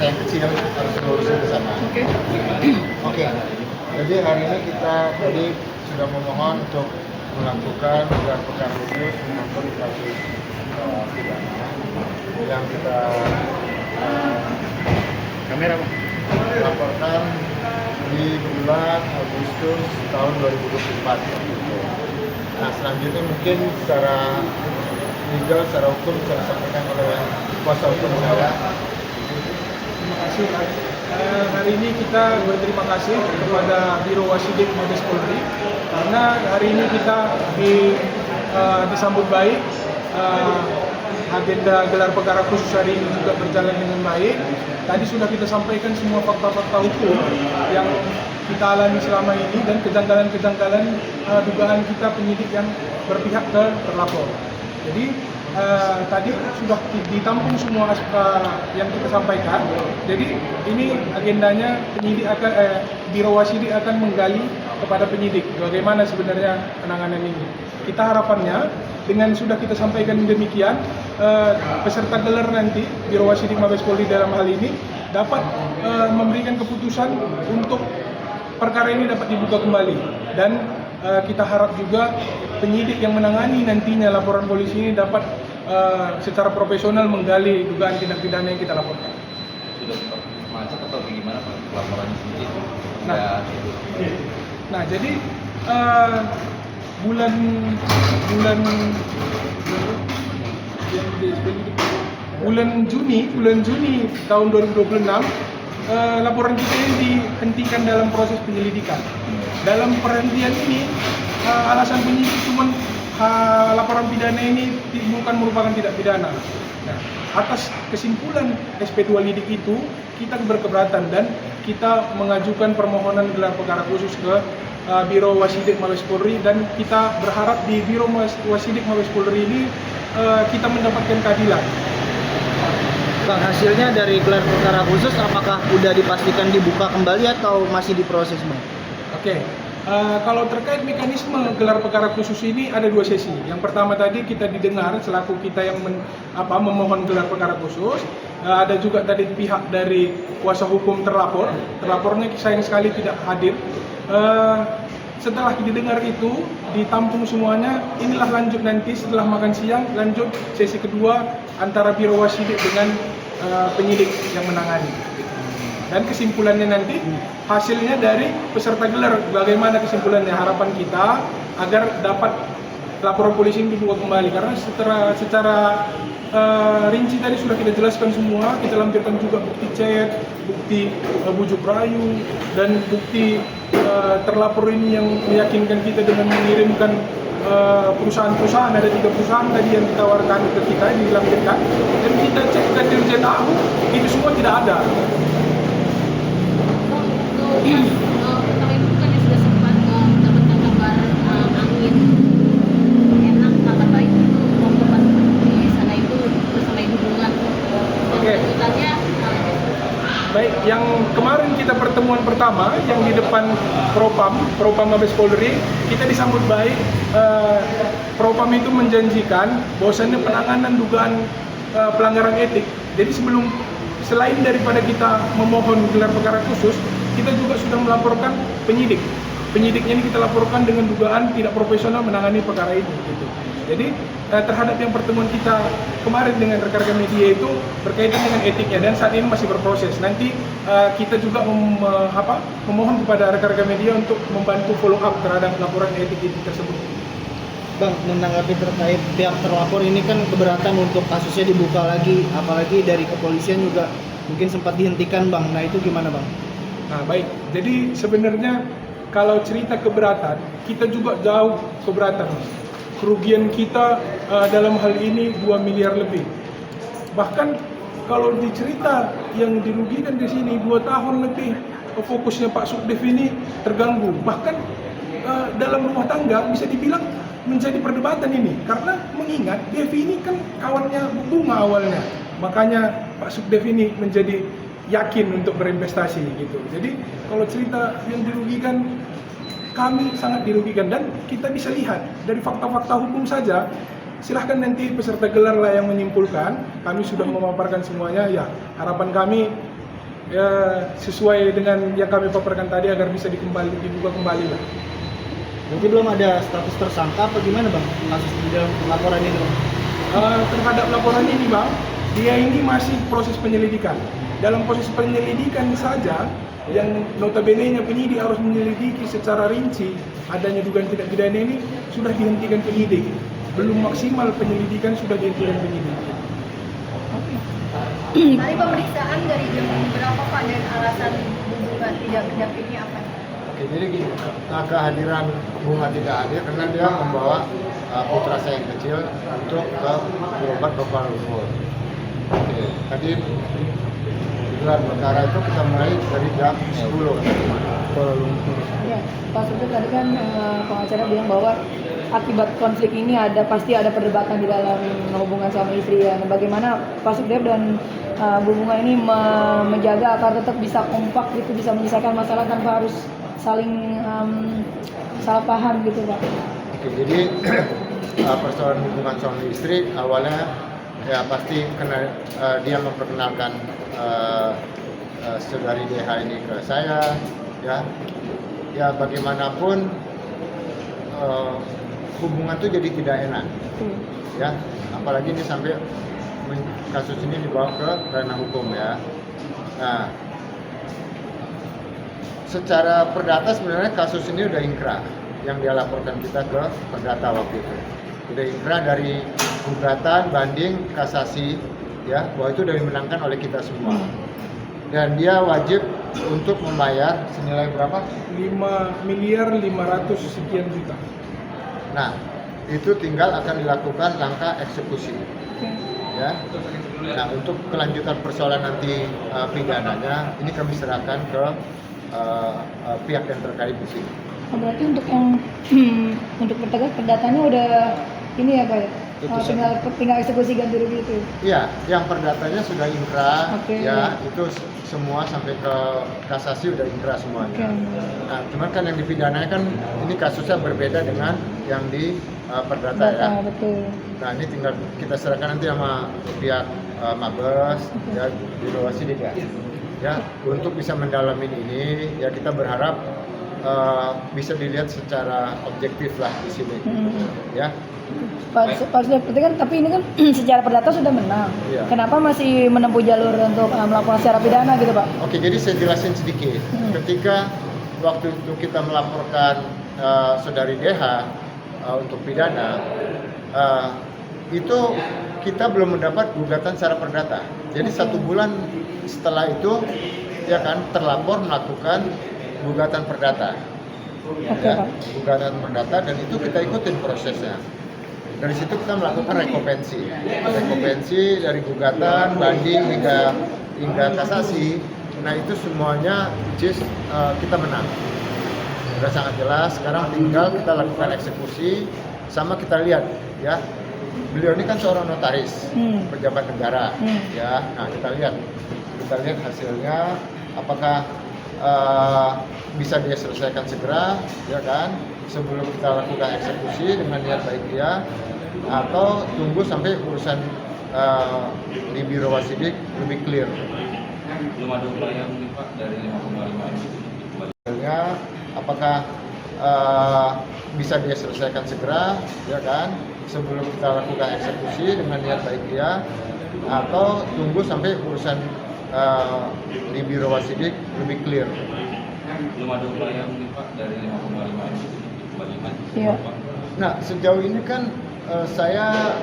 saya yang kecil harus ngurusin ke sana. Oke. Jadi hari ini kita tadi sudah memohon untuk melakukan gelar perkara khusus menyangkut kasus pidana yang kita kamera laporkan di bulan Agustus tahun 2024. Nah, selanjutnya mungkin secara legal, secara hukum bisa disampaikan oleh kuasa hukum saya. Terima kasih. Hari ini kita berterima kasih kepada Biro Wasidik Mabes Polri karena hari ini kita disambut baik. Agenda gelar perkara khusus hari ini juga berjalan dengan baik. Tadi sudah kita sampaikan semua fakta-fakta hukum yang kita alami selama ini dan kejanggalan-kejanggalan dugaan kita penyidik yang berpihak ke terlapor. Jadi tadi sudah ditampung semua yang kita sampaikan. Jadi ini agendanya penyidik Biro Wasidik akan menggali kepada penyidik bagaimana sebenarnya penanganan ini. Kita harapannya dengan sudah kita sampaikan demikian, peserta gelar nanti Biro Wasidik Mabes Polri dalam hal ini dapat memberikan keputusan untuk perkara ini dapat dibuka kembali dan kita harap juga penyidik yang menangani nantinya laporan polisi ini dapat secara profesional menggali dugaan tindak pidana yang kita laporkan. Sudah macet atau bagaimana Pak laporannya sendiri? Nah, jadi bulan Juni tahun 2026 laporan kita ini dihentikan dalam proses penyelidikan. Dalam perhentian ini alasan penyidik cuma laporan pidana ini bukan merupakan tindak pidana. Nah, atas kesimpulan SP2 lidik itu kita berkeberatan dan kita mengajukan permohonan gelar perkara khusus ke Biro Wasidik Mabes Polri dan kita berharap di Biro Wasidik Mabes Polri ini kita mendapatkan keadilan. Bang, hasilnya dari gelar perkara khusus apakah sudah dipastikan dibuka kembali atau masih diproses, Bang? Oke. Kalau terkait mekanisme gelar perkara khusus ini ada dua sesi. Yang pertama tadi kita didengar selaku kita yang memohon gelar perkara khusus. Ada juga tadi pihak dari kuasa hukum terlapor. Terlapornya sayang sekali tidak hadir. Setelah didengar itu, ditampung semuanya, inilah lanjut nanti setelah makan siang, lanjut sesi kedua antara Biro Wasidik dengan penyidik yang menangani. Dan kesimpulannya nanti, hasilnya dari peserta gelar, bagaimana kesimpulannya, harapan kita agar dapat laporan polisi ini dibuka kembali. Karena secara rinci tadi sudah kita jelaskan semua, kita lampirkan juga bukti chat, bukti bujuk rayu, dan bukti terlapor ini yang meyakinkan kita dengan mengirimkan perusahaan-perusahaan, ada 3 perusahaan tadi yang ditawarkan ke kita, dilampirkan, dan kita cek ke Dirjen AU, itu semua tidak ada. Pertama itu bukannya sudah sempat mendapatkan kabar angin enak, kabar baik itu waktu di sana itu bersama Ibu Bunga. Oke. Baik, yang kemarin kita pertemuan pertama yang di depan Propam Mabes Polri, kita disambut baik. Propam itu menjanjikan bahwasannya penanganan dugaan pelanggaran etik. Jadi selain daripada kita memohon gelar perkara khusus, kita juga sudah melaporkan penyidik. Penyidiknya ini kita laporkan dengan dugaan tidak profesional menangani perkara ini. Gitu. Jadi terhadap yang pertemuan kita kemarin dengan rekan-rekan media itu berkaitan dengan etiknya dan saat ini masih berproses. Nanti kita juga memohon kepada rekan-rekan media untuk membantu follow up terhadap laporan etik tersebut. Bang, menanggapi terkait pihak terlapor ini kan keberatan untuk kasusnya dibuka lagi, apalagi dari kepolisian juga mungkin sempat dihentikan, Bang. Nah, itu gimana, Bang? Nah, baik. Jadi sebenarnya kalau cerita keberatan, kita juga jauh keberatan. Kerugian kita dalam hal ini 2 miliar lebih. Bahkan kalau dicerita yang dirugikan di sini 2 tahun lebih, fokusnya Pak Sukdev ini terganggu. Bahkan dalam rumah tangga bisa dibilang menjadi perdebatan ini, karena mengingat Devi ini kan kawannya Bunga awalnya, makanya Pak Sukdev ini menjadi yakin untuk berinvestasi gitu. Jadi kalau cerita yang dirugikan, kami sangat dirugikan dan kita bisa lihat dari fakta-fakta hukum saja. Silahkan nanti peserta gelar lah yang menyimpulkan. Kami sudah memaparkan semuanya. Ya, harapan kami sesuai dengan yang kami paparkan tadi agar bisa dibuka kembali lah. Berarti belum ada status tersangka apa gimana bang kasus di dalam laporan ini bang? Terhadap laporan ini bang, dia ini masih proses penyelidikan. Dalam proses penyelidikan saja, yang notabene-nya penyidik harus menyelidiki secara rinci adanya dugaan tindak pidana ini sudah dihentikan penyidik. Belum maksimal penyelidikan sudah dihentikan penyidik. Tadi pemeriksaan dari jam berapa Pak dan alasan bunga tidak mendampingi apa? Oke, jadi gini, kehadiran Bunga tidak hadir karena dia membawa putra saya yang kecil untuk berobat ke Kuala Lumpur. Oke, tadi gelar perkara itu kita mulai dari jam 10 Kuala Lumpur. Ya, Pak Sugeng tadi kan pengacara bilang bahwa akibat konflik ini pasti ada perdebatan di dalam hubungan suami istri ya. Nah, bagaimana Pak Sugeng dan Bu Bunga ini menjaga agar tetap bisa kompak gitu, bisa menyelesaikan masalah tanpa harus saling salah paham gitu Pak. Oke, jadi persoalan hubungan suami istri awalnya ya pasti dia memperkenalkan saudari DH ini ke saya, ya bagaimanapun hubungan itu jadi tidak enak, ya apalagi ini sampai kasus ini dibawa ke ranah hukum ya. Nah, secara perdata sebenarnya kasus ini udah ingkrah yang dia laporkan kita ke perdata waktu itu. Udah ingkrah dari gugatan, banding, kasasi, ya bahwa itu udah dimenangkan oleh kita semua. Dan dia wajib untuk membayar senilai berapa? 5.500 sekian juta. Nah, itu tinggal akan dilakukan langkah eksekusi. Ya. Nah, untuk kelanjutan persoalan nanti pidananya, ini kami serahkan ke pihak yang terkait di sini. Oh, berarti untuk yang untuk perdatanya udah ini ya Pak ya? Tinggal eksekusi ganti rugi itu. Iya, yang perdatanya sudah ingkrah, Oke. ya itu semua sampai ke kasasi udah ingkrah semuanya. Oke. Nah, cuman kan yang dipidananya kan ini kasusnya berbeda dengan yang di perdata ya. Betul. Nah, ini tinggal kita serahkan nanti sama pihak Mabes, ya Biro Wasidik ya, untuk bisa mendalami ini. Ya kita berharap bisa dilihat secara objektif lah di sini, ya. Pak Sugeng, kan tapi ini kan secara perdata sudah menang. Iya. Kenapa masih menempuh jalur untuk melakukan secara pidana gitu Pak? Oke, jadi saya jelasin sedikit. Ketika waktu itu kita melaporkan saudari DH untuk pidana, itu kita belum mendapat gugatan secara perdata. Jadi 1 bulan setelah itu, ya kan, terlapor melakukan gugatan perdata. Ya, gugatan perdata, dan itu kita ikutin prosesnya. Dari situ kita melakukan rekopensi dari gugatan, banding hingga kasasi. Nah itu semuanya kita menang. Sudah sangat jelas. Sekarang tinggal kita lakukan eksekusi, sama kita lihat ya. Beliau ini kan seorang notaris, pejabat negara, ya. Nah kita lihat hasilnya, apakah bisa dia selesaikan segera, ya kan? Sebelum kita lakukan eksekusi dengan niat baik dia, atau tunggu sampai urusan di Biro Wasidik lebih clear. Belum ada upaya mungkin Pak dari 5,5 Hasilnya apakah bisa dia selesaikan segera, ya kan? Sebelum kita lakukan eksekusi dengan niat baik dia, atau tunggu sampai urusan di Biro Wasidik lebih clear. belum ada upaya mungkin Pak dari 5,5 Iya. Nah sejauh ini kan saya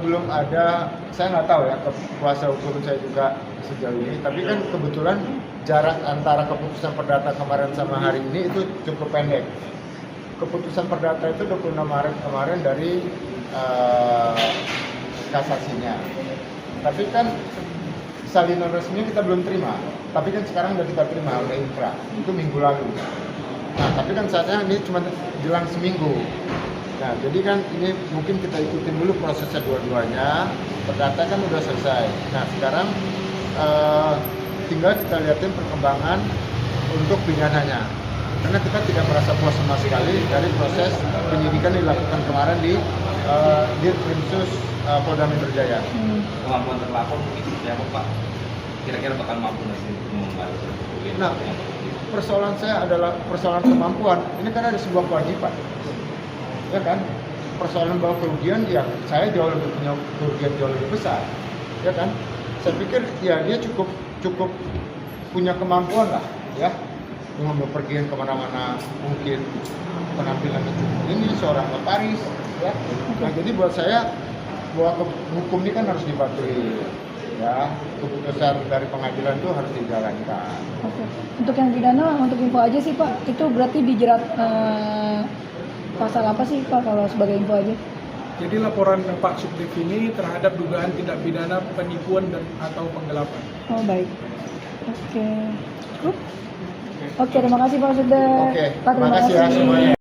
belum ada, saya nggak tahu ya kuasa hukum saya juga sejauh ini, tapi kan kebetulan jarak antara keputusan perdata kemarin sama hari ini itu cukup pendek. Keputusan perdata itu 26 Maret kemarin dari kasasinya, tapi kan salinan resmi kita belum terima, tapi kan sekarang udah kita terima, udah inkrah, itu minggu lalu. Nah tapi kan saatnya ini cuma jelang seminggu. Nah jadi kan ini mungkin kita ikutin dulu prosesnya dua-duanya. Perdata kan udah selesai. Nah sekarang tinggal kita lihatin perkembangan untuk pidananya, karena kita tidak merasa puas sama sekali dari proses penyidikan yang dilakukan kemarin di Dirkrimsus Polda Metro Jaya. Kemampuan terlapor mungkin seperti apa Pak? kira-kira bakal mampu nggak sih untuk membayar kuliah? Nah, persoalan saya adalah persoalan kemampuan. Ini kan ada sebuah kewajiban, ya kan? Persoalan bahwa kerugian, ya saya jauh lebih punya kerugian jauh lebih besar, ya kan? Saya pikir ya dia cukup punya kemampuan lah, ya, dengan bepergian kemana-mana, mungkin penampilannya cukup ini seorang notaris, ya. Nah jadi buat saya bahwa hukum ini kan harus dipatuhi, ya, keputusan dari pengadilan itu harus dijalankan. Oke. Untuk yang pidana, untuk info aja sih Pak, itu berarti dijerat pasal apa sih Pak kalau sebagai info aja? Jadi laporan Pak Subdit ini terhadap dugaan tindak pidana penipuan dan atau penggelapan. Oh baik. Oke. Cukup? Oke, terima kasih Pak Subdit. Oke, Pak, terima kasih ya semuanya.